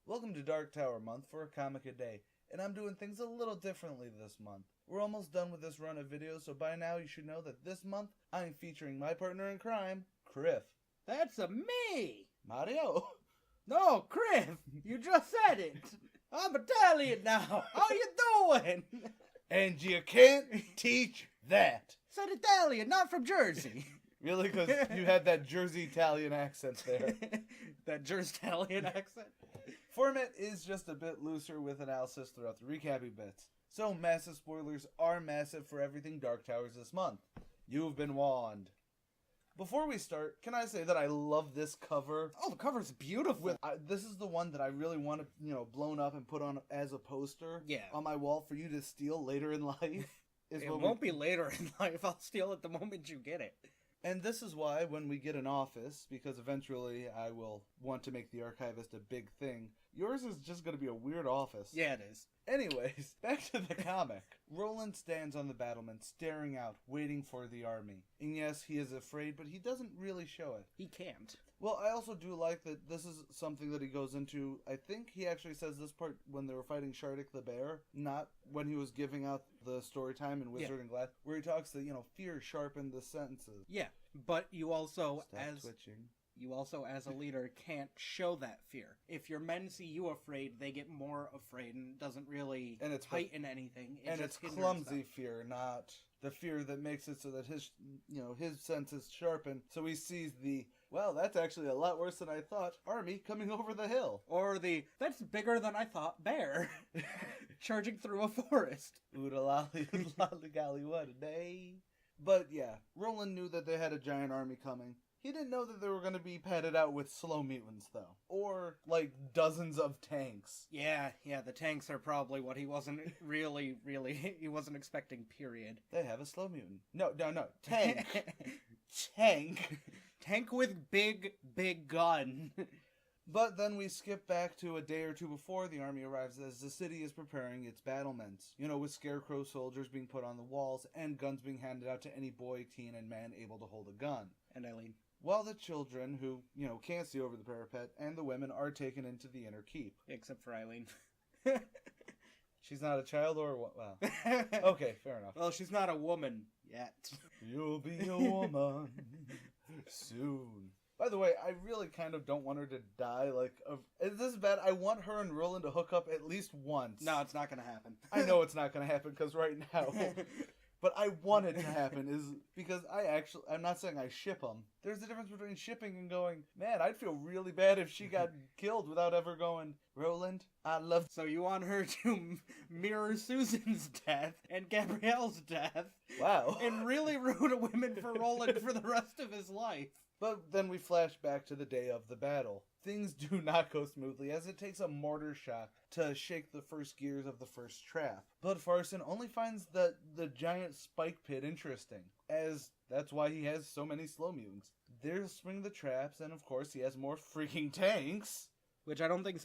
Welcome to Dark Tower Month for a comic a day, and I'm doing things a little differently this month. We're almost done with this run of videos, so by now you should know that this month I'm featuring my partner in crime, Criff. That's me! Mario! No, Criff! You just said it! I'm Italian now! How you doing? And you can't teach that! Said Italian, not from Jersey. Really? Because you had that Jersey Italian accent there. That Jersey Italian accent? Format is just a bit looser with analysis throughout the recapping bits. So massive spoilers are massive for everything Dark Towers this month. You've been warned. Before we start, can I say that I love this cover? Oh, the cover's beautiful. This is the one that I really want to, blown up and put on as a poster on my wall for you to steal later in life. It won't be later in life. I'll steal it the moment you get it. And this is why when we get an office, because eventually I will want to make the Archivist a big thing, yours is just going to be a weird office. Yeah, it is. Anyways, back to the comic. Roland stands on the battlement, staring out, waiting for the army. And yes, he is afraid, but he doesn't really show it. He can't. Well, I also do like that this is something that he goes into. I think he actually says this part when they were fighting Shardik the Bear, not when he was giving out the story time in Wizard and Glass, where he talks that, fear sharpened the senses. Yeah, but you also, twitching. As a leader, can't show that fear. If your men see you afraid, they get more afraid, and it doesn't really heighten anything. It's clumsy fear, not the fear that makes it so that his senses sharpen. So he sees well, that's actually a lot worse than I thought, army coming over the hill. Or that's bigger than I thought, bear charging through a forest. Oodalali, oodalali, golly, what a day. But yeah, Roland knew that they had a giant army coming. He didn't know that they were going to be padded out with slow mutants, though. Or, dozens of tanks. Yeah, the tanks are probably what he wasn't he wasn't expecting, period. They have a slow mutant. No, tank. Tank. Tank with big gun. But then we skip back to a day or two before the army arrives as the city is preparing its battlements. With scarecrow soldiers being put on the walls and guns being handed out to any boy, teen, and man able to hold a gun. And Eileen. While the children, who, can't see over the parapet, and the women are taken into the inner keep. Except for Eileen. She's not a child or what? Well, okay, fair enough. Well, she's not a woman yet. You'll be a woman soon. By the way, I really kind of don't want her to die. Is this bad? I want her and Roland to hook up at least once. No, it's not going to happen. I know it's not going to happen because right now... But I want it to happen is because I'm not saying I ship them. There's a difference between shipping and going, man, I'd feel really bad if she got killed without ever going, Roland, I love... So you want her to mirror Susan's death and Gabrielle's death. Wow. And really ruin women for Roland for the rest of his life. But then we flash back to the day of the battle. Things do not go smoothly as it takes a mortar shock to shake the first gears of the first trap. But Farson only finds the giant spike pit interesting, as that's why he has so many slow mutants. There swing the traps, and of course he has more freaking tanks. Which I don't think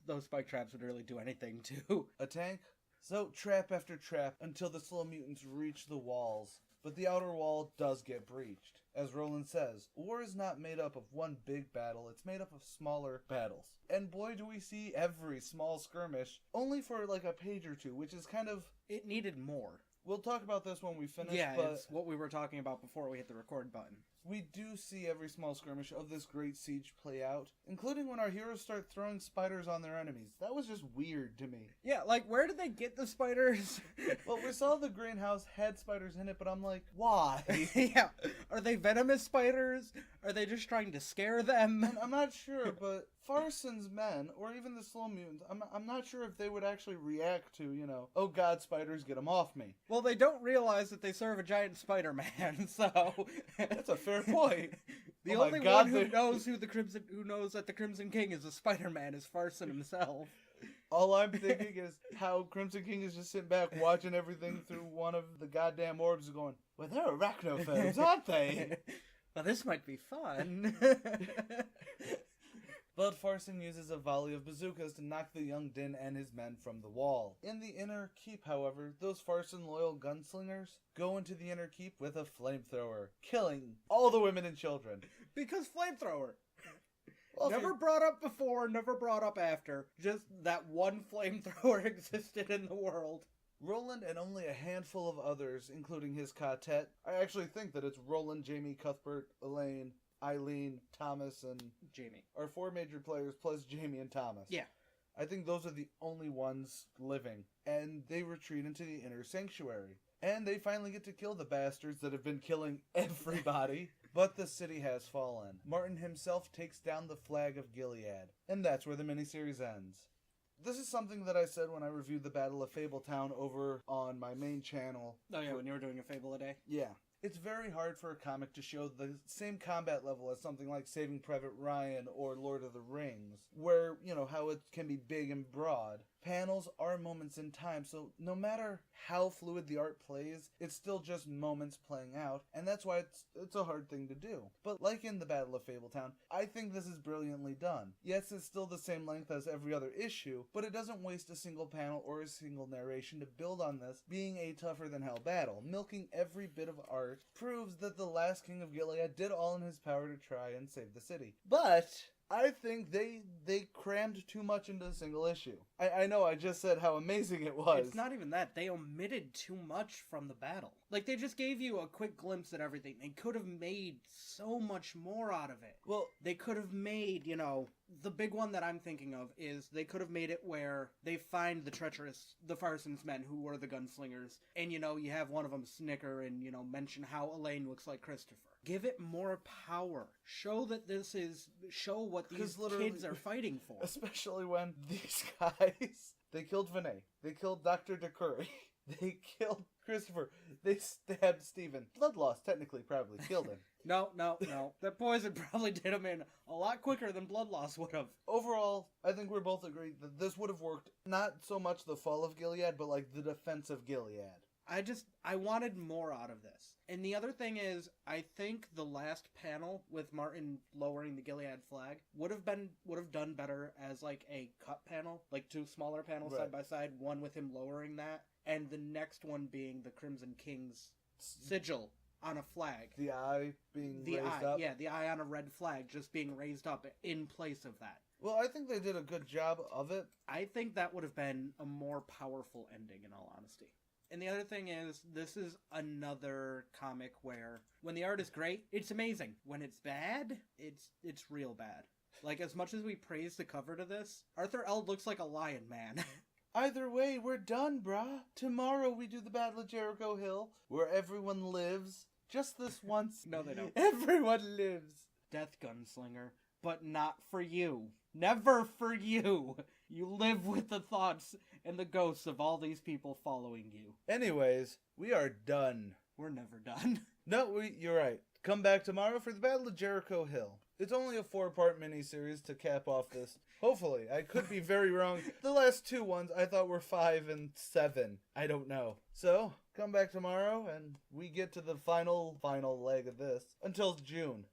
those spike traps would really do anything to. A tank? So trap after trap until the slow mutants reach the walls. But the outer wall does get breached. As Roland says, war is not made up of one big battle, it's made up of smaller battles. And boy do we see every small skirmish, only for a page or two, which is kind of... It needed more. We'll talk about this when we finish, but... it's what we were talking about before we hit the record button. We do see every small skirmish of this great siege play out, including when our heroes start throwing spiders on their enemies. That was just weird to me. Yeah, where did they get the spiders? Well, we saw the greenhouse had spiders in it, but I'm like, why? Yeah, are they venomous spiders? Are they just trying to scare them? I'm not sure, but Farson's men, or even the slow mutants, I'm not sure if they would actually react to, oh god, spiders, get them off me. Well, they don't realize that they serve a giant Spider-Man, so... That's a fair point. The only one who knows who knows that the Crimson King is a Spider-Man is Farson himself. All I'm thinking is how Crimson King is just sitting back watching everything through one of the goddamn orbs going, well, they're arachnophobes, aren't they? Well, this might be fun. But Farson uses a volley of bazookas to knock the young Din and his men from the wall. In the inner keep, however, those Farson-loyal gunslingers go into the inner keep with a flamethrower, killing all the women and children. Because flamethrower! Never brought up before, never brought up after. Just that one flamethrower existed in the world. Roland and only a handful of others, including his quartet. I actually think that it's Roland, Jamie, Cuthbert, Elaine, Eileen, Thomas, and Jamie. Our 4 major players plus Jamie and Thomas. Yeah. I think those are the only ones living. And they retreat into the inner sanctuary. And they finally get to kill the bastards that have been killing everybody. But the city has fallen. Martin himself takes down the flag of Gilead. And that's where the miniseries ends. This is something that I said when I reviewed the Battle of Fabletown over on my main channel. Oh yeah, when you were doing a Fable a day? Yeah. It's very hard for a comic to show the same combat level as something like Saving Private Ryan or Lord of the Rings, where, how it can be big and broad. Panels are moments in time, so no matter how fluid the art plays, it's still just moments playing out, and that's why it's a hard thing to do. But like in the Battle of Fabletown, I think this is brilliantly done. Yes, it's still the same length as every other issue, but it doesn't waste a single panel or a single narration to build on this being a tougher-than-hell battle. Milking every bit of art proves that the last King of Gilead did all in his power to try and save the city. But I think they crammed too much into a single issue. I know I just said how amazing it was. It's not even that. They omitted too much from the battle. Like, they just gave you a quick glimpse at everything. They could have made so much more out of it. Well, they could have made, the big one that I'm thinking of is they could have made it where they find the Farsons men who were the gunslingers, and, you have one of them snicker and, mention how Elaine looks like Christopher. Give it more power. Show what these kids are fighting for. Especially when these guys, they killed Vinay. They killed Dr. DeCurry. They killed Christopher. They stabbed Stephen. Blood loss technically probably killed him. No. That poison probably did him in a lot quicker than blood loss would have. Overall, I think we're both agreed that this would have worked. Not so much the fall of Gilead, but like the defense of Gilead. I wanted more out of this. And the other thing is, I think the last panel with Martin lowering the Gilead flag would have done better as like a cut panel, like 2 smaller panels side by side, one with him lowering that, and the next one being the Crimson King's sigil on a flag. The eye being raised up? Yeah, the eye on a red flag just being raised up in place of that. Well, I think they did a good job of it. I think that would have been a more powerful ending, in all honesty. And the other thing is, this is another comic where, when the art is great, it's amazing. When it's bad, it's real bad. Like, as much as we praise the cover to this, Arthur L. looks like a lion man. Either way, we're done, brah. Tomorrow we do the Battle of Jericho Hill, where everyone lives. Just this once. No, they don't. Everyone lives. Death Gunslinger, but not for you. Never for you. You live with the thoughts and the ghosts of all these people following you. Anyways, we are done. We're never done. No, you're right. Come back tomorrow for the Battle of Jericho Hill. It's only a 4-part miniseries to cap off this. Hopefully. I could be very wrong. The last 2 ones I thought were 5 and 7. I don't know. So, come back tomorrow and we get to the final leg of this. Until June.